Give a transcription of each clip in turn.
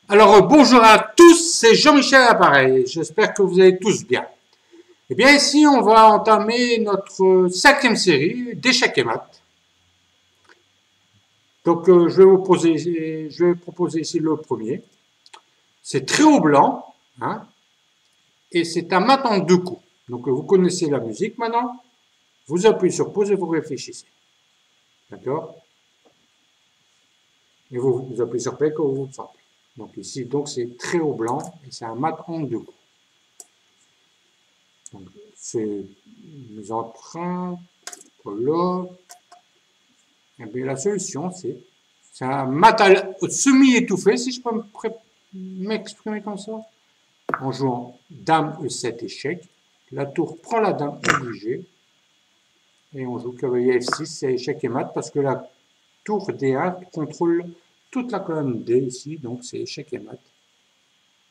Alors bonjour à tous, c'est Jean-Michel à l'appareil, j'espère que vous allez tous bien. Eh bien ici on va entamer notre cinquième série d'échecs et maths. Donc je vais proposer ici le premier. C'est très haut blanc, hein, et c'est un mat en deux coups. Donc vous connaissez la musique maintenant, vous appuyez sur pause et vous réfléchissez. D'accord? Et vous appuyez sur play quand vous le sentez. Donc ici, donc c'est très haut blanc et c'est un mat en deux coups. Donc c'est mise en train, voilà. Et bien la solution c'est un mat semi-étouffé, si je peux m'exprimer comme ça, en jouant dame E7 échec. La tour prend la dame obligée et on joue cavalier F6, c'est échec et mat parce que la tour D1 contrôle toute la colonne D ici, donc c'est échec et mat.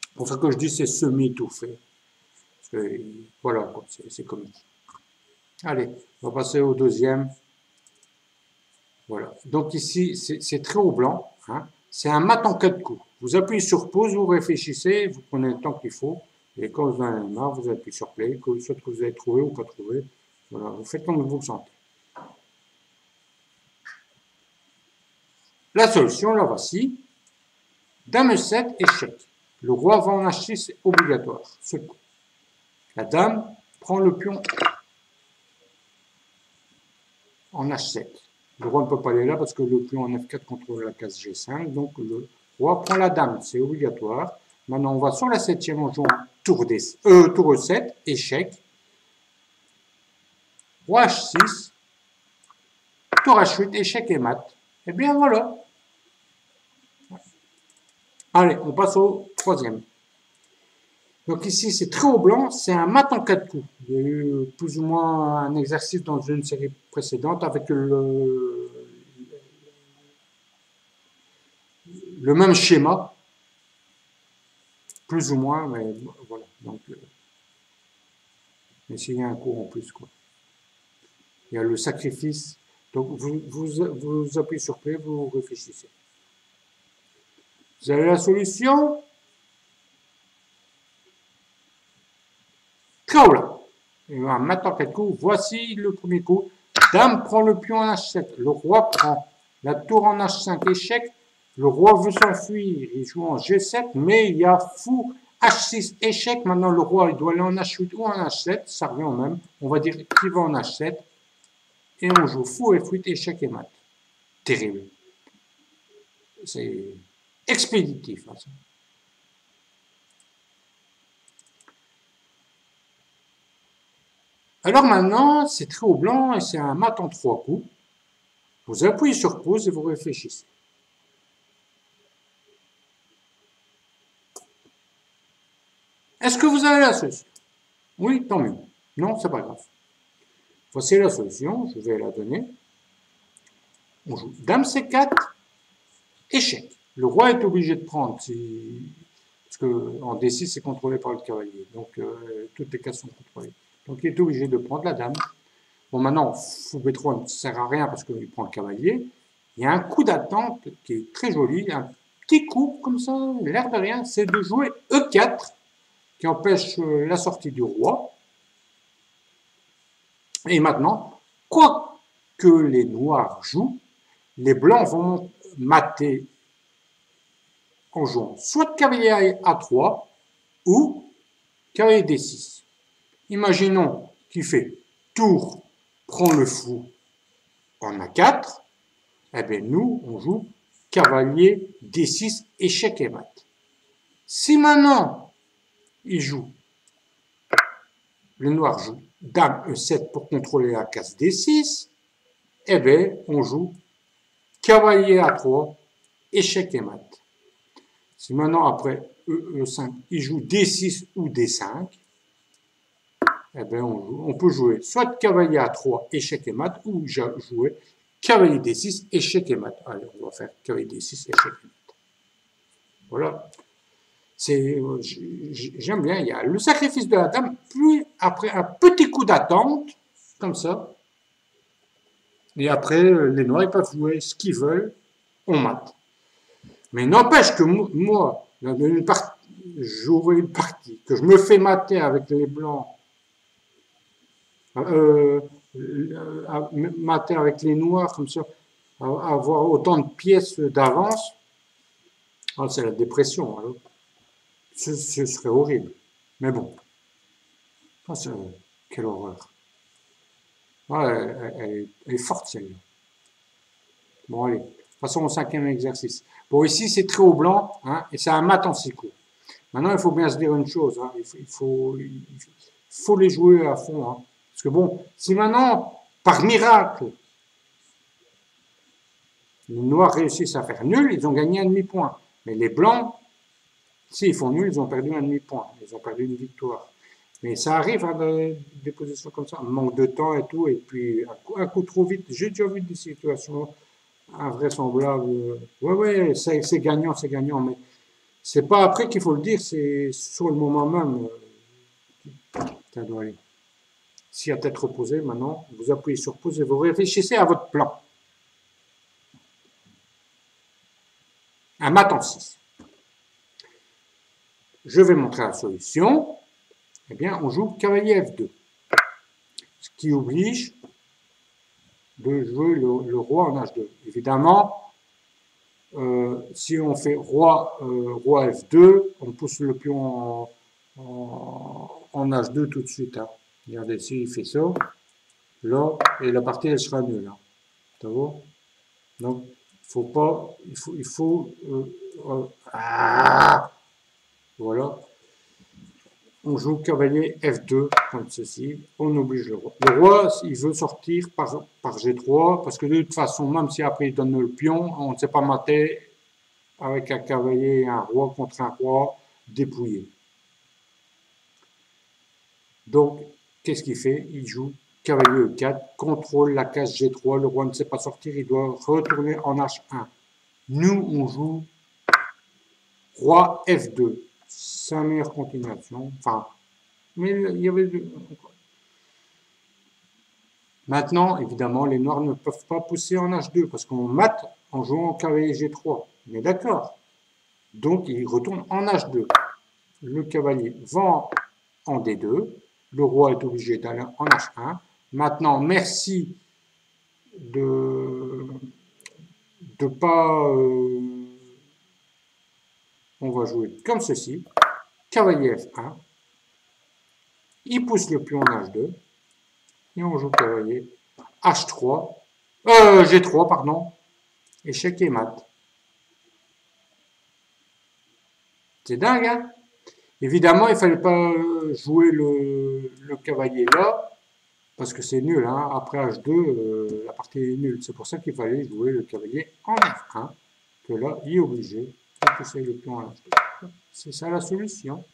C'est pour ça que je dis c'est semi-étouffé. Voilà, c'est comme ça. Allez, on va passer au deuxième. Voilà. Donc ici, c'est très haut blanc. Hein. C'est un mat en 4 coups. Vous appuyez sur pause, vous réfléchissez, vous prenez le temps qu'il faut. Et quand vous en avez marre, vous appuyez sur play, soit que vous avez trouvé ou pas trouvé. Voilà, vous faites comme vous le sentez. La solution, la voici. Dame 7, échec. Le roi va en H6, c'est obligatoire. Seul coup. La dame prend le pion en H7. Le roi ne peut pas aller là parce que le pion en F4 contrôle la case G5. Donc le roi prend la dame, c'est obligatoire. Maintenant, on va sur la 7e en jouant tour E7, échec. Roi H6, tour H8, échec et mat. Et bien voilà. Allez, on passe au troisième. Donc ici, c'est très haut blanc, c'est un mat en 4 coups. Il y a eu plus ou moins un exercice dans une série précédente avec le même schéma, plus ou moins, mais voilà. Donc, essayez un coup en plus, quoi. Il y a le sacrifice. Donc, vous appuyez sur play, vous réfléchissez. Vous avez la solution. Très haut là. Et maintenant, 4 coups. Voici le premier coup. Dame prend le pion en H7. Le roi prend la tour en H5. Échec. Le roi veut s'enfuir. Il joue en G7, mais il y a fou. H6, échec. Maintenant, le roi, il doit aller en H8 ou en H7. Ça revient au même. On va dire qu'il va en H7. Et on joue fou, F8, échec et mat. Terrible. C'est expéditif. Hein, ça. Alors maintenant, c'est très haut blanc et c'est un mat en 3 coups. Vous appuyez sur pause et vous réfléchissez. Est-ce que vous avez la solution? Oui, tant mieux. Non, c'est pas grave. Voici la solution, je vais la donner. On joue dame C4, échec. Le roi est obligé de prendre, parce qu'en D6, c'est contrôlé par le cavalier. Donc, toutes les cases sont contrôlées. Donc, il est obligé de prendre la dame. Bon, maintenant, fou B3 ne sert à rien parce qu'il prend le cavalier. Il y a un coup d'attente qui est très joli, un petit coup comme ça, l'air de rien, c'est de jouer E4, qui empêche la sortie du roi. Et maintenant, quoi que les noirs jouent, les blancs vont mater en jouant soit cavalier A3 ou cavalier D6. Imaginons qu'il fait tour, prend le fou en A4. Eh bien, nous, on joue cavalier D6, échec et mat. Si maintenant, il joue, le noir joue dame E7 pour contrôler la case D6, eh bien, on joue cavalier A3, échec et mat. Si maintenant, après E5, il joue D6 ou D5, eh bien, on peut jouer soit cavalier A3, échec et mat, ou jouer cavalier D6, échec et mat. Allez, on va faire cavalier D6, échec et mat. Voilà. J'aime bien, il y a le sacrifice de la dame, puis après un petit coup d'attente, comme ça. Et après, les noirs, ils peuvent jouer ce qu'ils veulent, on mate. Mais n'empêche que moi, Jouer une partie, que je me fais mater avec les blancs, mater avec les noirs, comme ça, avoir autant de pièces d'avance, ah, c'est la dépression, alors. Ce serait horrible. Mais bon, ah, quelle horreur. Ah, elle est forte celle-là. Bon, allez, passons au cinquième exercice. Bon, ici, c'est très au blanc, hein, et c'est un mat en 6 coups. Maintenant, il faut bien se dire une chose, hein, il faut les jouer à fond. Hein, parce que bon, si maintenant, par miracle, les noirs réussissent à faire nul, ils ont gagné un demi-point. Mais les blancs, s'ils font nul, ils ont perdu un demi-point. Ils ont perdu une victoire. Mais ça arrive à des positions comme ça, un manque de temps et tout, et puis un coup trop vite. J'ai déjà vu des situations invraisemblables. Ouais, ouais, c'est gagnant, mais c'est pas après qu'il faut le dire, c'est sur le moment même. Ça doit aller. Si à tête reposée, maintenant, vous appuyez sur pause et vous réfléchissez à votre plan. Un mat en 6. Je vais montrer la solution. Eh bien, on joue cavalier F2. Ce qui oblige de jouer le roi en H2. Évidemment, si on fait roi F2, on pousse le pion en H2 tout de suite. Hein. Regardez, s'il fait ça, là, et la partie, elle sera nulle. Hein. Ça va? Donc, faut pas, voilà. On joue cavalier F2, comme ceci, on oblige le roi. Le roi, il veut sortir par G3, parce que de toute façon, même si après il donne le pion, on ne sait pas mater avec un cavalier et un roi contre un roi dépouillé. Donc, qu'est-ce qu'il fait? Il joue cavalier E4, contrôle la case G3, le roi ne sait pas sortir, il doit retourner en H1. Nous, on joue roi F2. C'est la meilleure continuation. Enfin, mais il y avait... Maintenant, évidemment, les noirs ne peuvent pas pousser en H2 parce qu'on mate en jouant cavalier G3. Mais d'accord. Donc, il retourne en H2. Le cavalier va en D2. Le roi est obligé d'aller en H1. Maintenant, merci de pas... on va jouer comme ceci. Cavalier F1. Il pousse le pion en H2. Et on joue cavalier H3. G3, pardon. Échec et mat. C'est dingue, hein? Évidemment, il ne fallait pas jouer le cavalier là, parce que c'est nul. Hein? Après H2, la partie est nulle. C'est pour ça qu'il fallait jouer le cavalier en F1, que là, il est obligé de pousser le pion en H2. C'est ça la solution.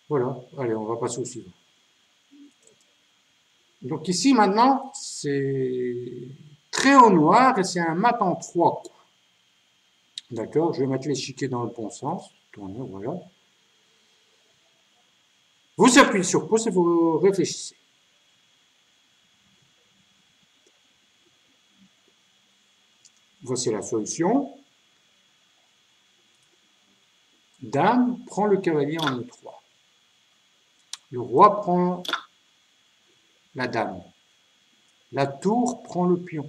Voilà, allez, on va passer au suivant. Donc ici, maintenant, c'est très haut noir et c'est un mat en 3. D'accord, je vais mettre l'échiquier dans le bon sens. Tournez, voilà. Vous appuyez sur pause et vous réfléchissez. Voici la solution. Dame prend le cavalier en E3. Le roi prend la dame. La tour prend le pion.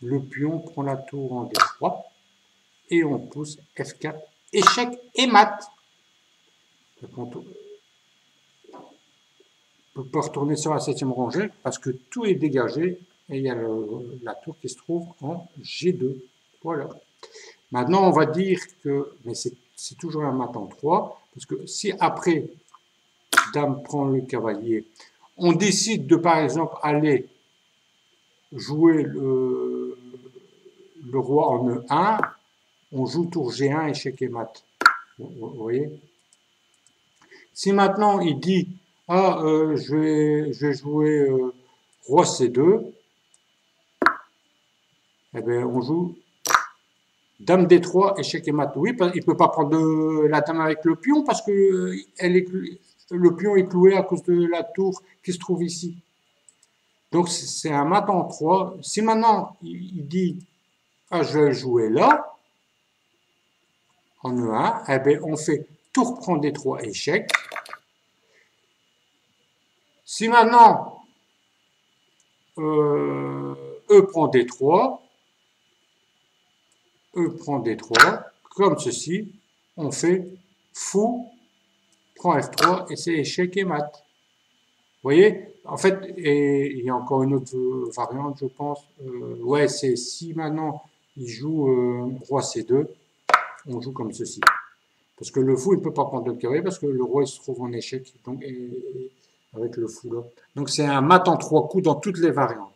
Le pion prend la tour en D3. Et on pousse F4. Échec et mat. On ne peut pas retourner sur la 7e rangée parce que tout est dégagé et il y a la tour qui se trouve en G2. Voilà. Maintenant, on va dire que, mais c'est toujours un mat en 3, parce que si après, dame prend le cavalier, on décide de, par exemple, aller jouer le roi en E1, on joue tour G1, échec et mat. Vous voyez? Si maintenant il dit, je vais jouer roi C2, eh bien, on joue dame D3, échec et mat. Oui, il ne peut pas prendre la dame avec le pion parce que le pion est cloué à cause de la tour qui se trouve ici. Donc, c'est un mat en 3. Si maintenant, il dit, je vais jouer là, en E1, eh bien, on fait tour prend D3 échec. Si maintenant E prend D3, E prend D3, comme ceci, on fait fou, prend F3 et c'est échec et mat. Vous voyez, en fait, et il y a encore une autre variante, je pense. Ouais, c'est si maintenant il joue roi C2, on joue comme ceci. Parce que le fou, il ne peut pas prendre le cavalier parce que le roi il se trouve en échec donc, et avec le fou là. Donc c'est un mat en 3 coups dans toutes les variantes.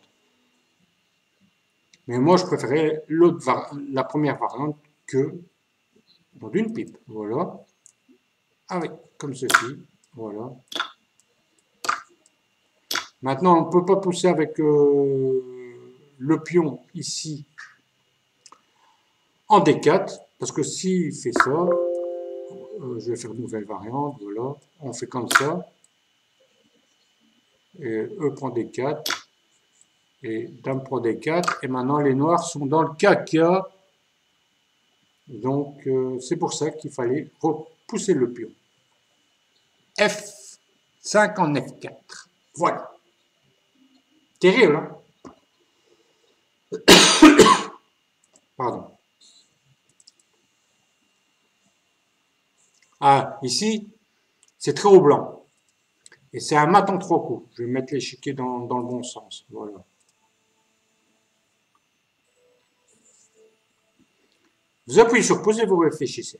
Mais moi, je préférais la première variante que dans une pipe. Voilà. Avec, comme ceci. Voilà. Maintenant, on ne peut pas pousser avec le pion ici en D4. Parce que s'il fait ça, je vais faire une nouvelle variante. Voilà. On fait comme ça. Et E prend D4. Et dame prend D4. Et maintenant, les noirs sont dans le caca. Donc, c'est pour ça qu'il fallait repousser le pion. F5 en F4. Voilà. Terrible, hein? Pardon. Ah, ici, c'est très haut blanc. Et c'est un mat en 3 coups. Je vais mettre l'échiquier dans le bon sens. Voilà. Vous appuyez sur pause et vous réfléchissez.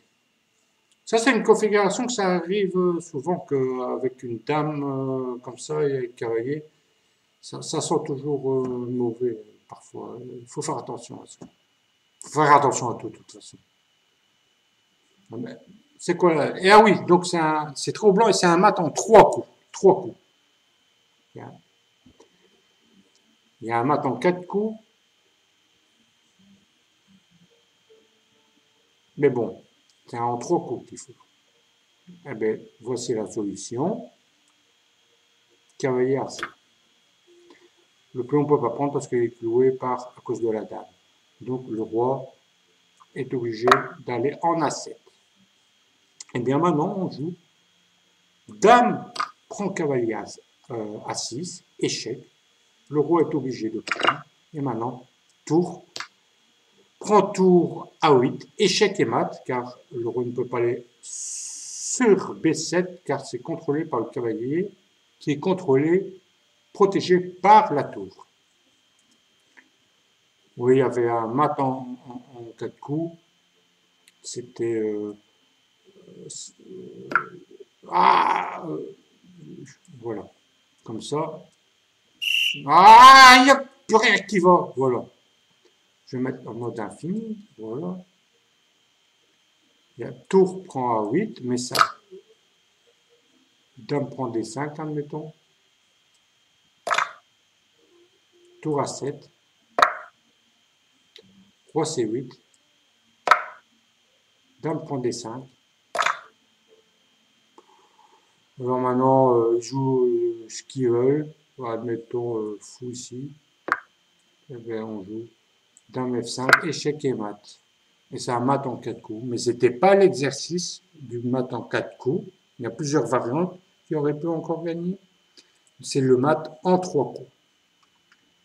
Ça, c'est une configuration que ça arrive souvent qu'avec une dame comme ça et un cavalier, ça sent toujours mauvais parfois. Il faut faire attention à ça. Il faut faire attention à tout, de toute façon. C'est quoi là? Et ah oui, donc c'est trop blanc et c'est un mat en 3 coups. 3 coups. Il y a un mat en 4 coups. Mais bon, c'est en 3 coups qu'il faut. Eh bien, voici la solution. Cavalier A7. Le pion ne peut pas prendre parce qu'il est cloué à cause de la dame. Donc le roi est obligé d'aller en A7. Et bien maintenant, on joue dame prend cavalier A6, échec. Le roi est obligé de prendre. Et maintenant, tour. Prend tour A8, échec et mat, car le roi ne peut pas aller sur B7, car c'est contrôlé par le cavalier, qui est contrôlé, protégé par la tour. Oui, il y avait un mat en 4 coups. C'était... voilà, comme ça. Ah, il n'y a plus rien qui va. Voilà. Je vais mettre en mode infini. Voilà. Il y a tour prend A8, mais ça. Dame prend D5, admettons. Tour A7. Roi C8. Dame prend D5. Alors maintenant, ils jouent ce qu'ils veulent. Admettons fou ici. Et bien, on joue dame F5, échec et mat. Et c'est un mat en 4 coups. Mais ce n'était pas l'exercice du mat en 4 coups. Il y a plusieurs variantes qui auraient pu encore gagner. C'est le mat en 3 coups.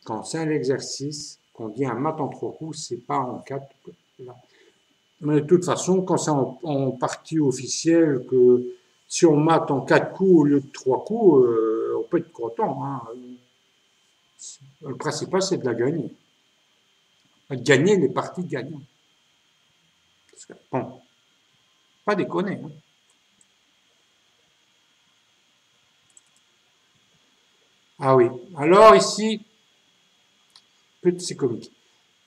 Quand c'est un exercice, qu'on dit un mat en 3 coups, c'est pas en 4 coups. Mais de toute façon, quand c'est en partie officielle, que si on mate en 4 coups au lieu de 3 coups, on peut être content. Hein. Le principal, c'est de la gagner. De gagner les parties gagnantes. Parce que, bon, pas déconner. Hein. Ah oui. Alors ici, c'est comique.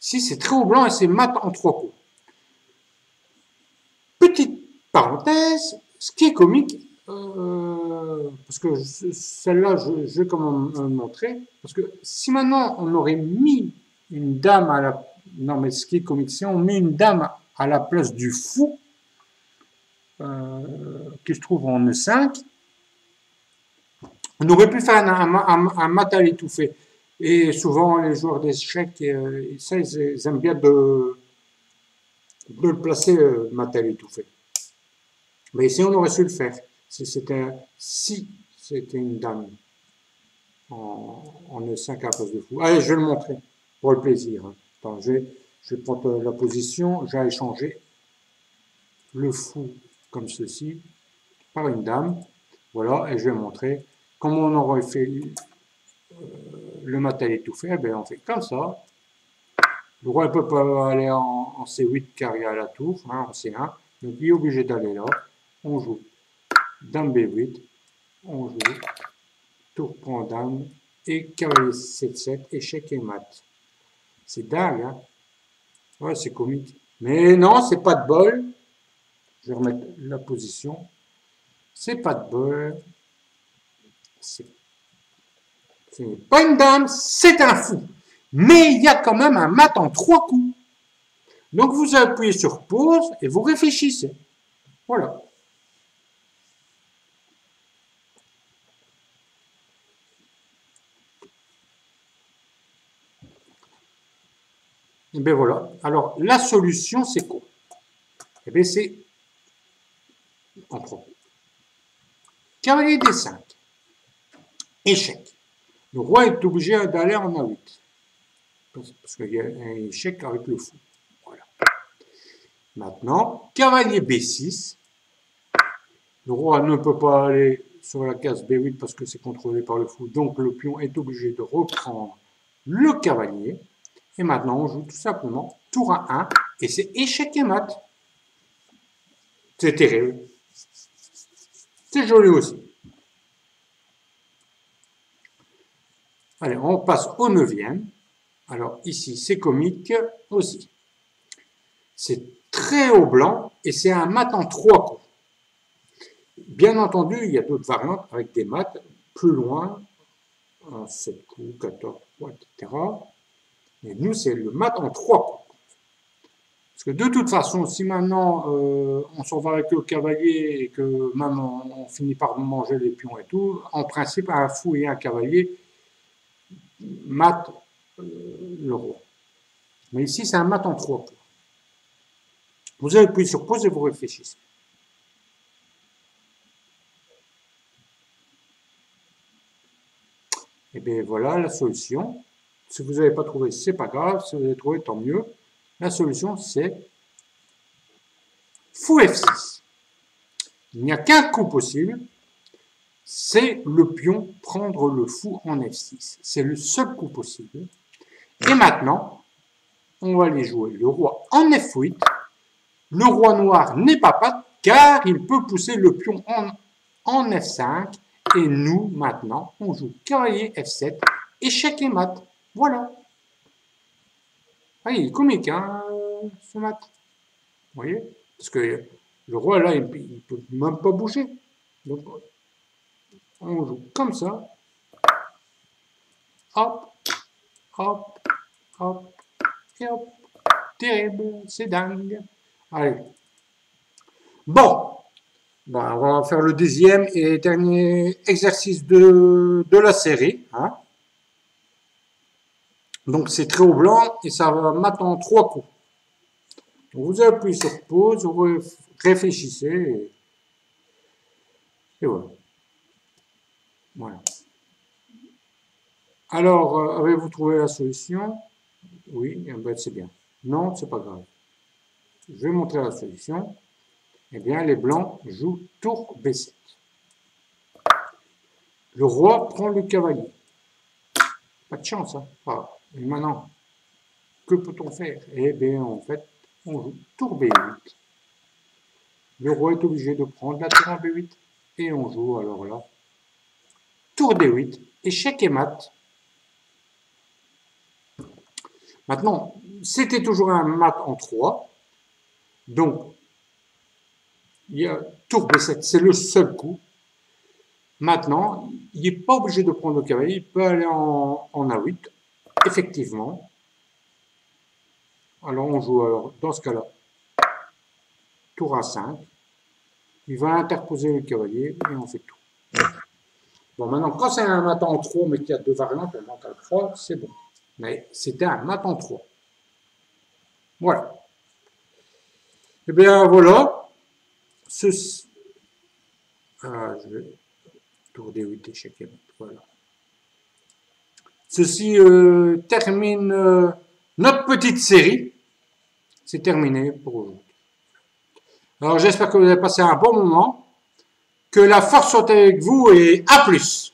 Ici, c'est très haut blanc et c'est mat en 3 coups. Petite parenthèse, ce qui est comique, parce que celle-là, je vais quand même montrer, parce que si maintenant on aurait mis une dame à la... Non, mais ce qui est comique, si on met une dame à la place du fou, qui se trouve en E5, on aurait pu faire un mat à l'étouffée. Et souvent, les joueurs d'échecs, ça, ils aiment bien de le placer, Mattel étouffé. Mais ici, on aurait su le faire. Si c'était une dame en E5 à la place de fou. Allez, je vais le montrer pour le plaisir. Hein. Attends, je vais prendre la position. J'ai échangé le fou comme ceci par une dame. Voilà, et je vais montrer comment on aurait fait le Mattel étouffé. Eh bien, on fait comme ça. Le roi ne peut pas aller en C8 car il y a la tour, hein, en C1. Donc il est obligé d'aller là. On joue dame B8. On joue tour prend dame et cavalier C7, échec et mat. C'est dingue, hein? Ouais, c'est comique. Mais non, c'est pas de bol. Je vais remettre la position. C'est pas de bol. C'est pas une dame, c'est un fou. Mais il y a quand même un mat en 3 coups. Donc vous appuyez sur pause et vous réfléchissez. Voilà. Et bien voilà. Alors la solution c'est quoi? Et bien c'est en premier. Cavalier D5. Échec. Le roi est obligé d'aller en A8. Parce qu'il y a un échec avec le fou. Voilà. Maintenant, cavalier B6. Le roi ne peut pas aller sur la case B8 parce que c'est contrôlé par le fou. Donc le pion est obligé de reprendre le cavalier. Et maintenant, on joue tout simplement tour à 1. Et c'est échec et mat. C'est terrible. C'est joli aussi. Allez, on passe au 9e. Alors ici, c'est comique aussi. C'est très haut blanc et c'est un mat en 3 coups. Bien entendu, il y a d'autres variantes avec des mats plus loin, en 7 coups, 14 coups, etc. Mais nous, c'est le mat en 3 coups. Parce que de toute façon, si maintenant on s'en va avec le cavalier et que même on finit par manger les pions et tout, en principe, un fou et un cavalier mat le roi. Mais ici, c'est un mat en 3 coups. Vous appuyez sur pause et vous réfléchissez. Et bien voilà la solution. Si vous n'avez pas trouvé, c'est pas grave. Si vous avez trouvé, tant mieux. La solution, c'est fou F6. Il n'y a qu'un coup possible. C'est le pion prendre le fou en F6. C'est le seul coup possible. Et maintenant, on va aller jouer le roi en F8. Le roi noir n'est pas patte car il peut pousser le pion en F5. Et nous, maintenant, on joue cavalier F7, échec et mat. Voilà. Ah, il est comique, hein, ce mat. Vous voyez? Parce que le roi, là, il ne peut même pas bouger. Donc, on joue comme ça. Hop, hop, hop, et hop. Terrible, c'est dingue. Allez. Bon. Bon, on va faire le deuxième et dernier exercice de la série. Hein. Donc c'est très haut blanc et ça va mat en 3 coups. Donc, vous appuyez sur pause, vous réfléchissez et voilà. Voilà. Alors, avez-vous trouvé la solution? Oui, eh ben, c'est bien. Non, c'est pas grave. Je vais montrer la solution. Eh bien, les blancs jouent tour B7. Le roi prend le cavalier. Pas de chance, hein. Ah, et maintenant, que peut-on faire? Eh bien, en fait, on joue tour B8. Le roi est obligé de prendre la tour en B8. Et on joue, alors là, tour D8, échec et mat. Maintenant, c'était toujours un mat en 3. Donc, il y a tour B7, c'est le seul coup. Maintenant, il n'est pas obligé de prendre le cavalier, il peut aller en A8, effectivement. Alors on joue dans ce cas-là, tour A5. Il va interposer le cavalier et on fait tout. Bon, maintenant, quand c'est un mat en 3, mais qu'il y a 2 variantes, on manque à 3, c'est bon. Mais c'était un mat en 3. Voilà. Eh bien, voilà. Ceci, je vais tourner 8 échecs. Voilà. Ceci termine notre petite série. C'est terminé pour aujourd'hui. Alors, j'espère que vous avez passé un bon moment. Que la force soit avec vous et à plus.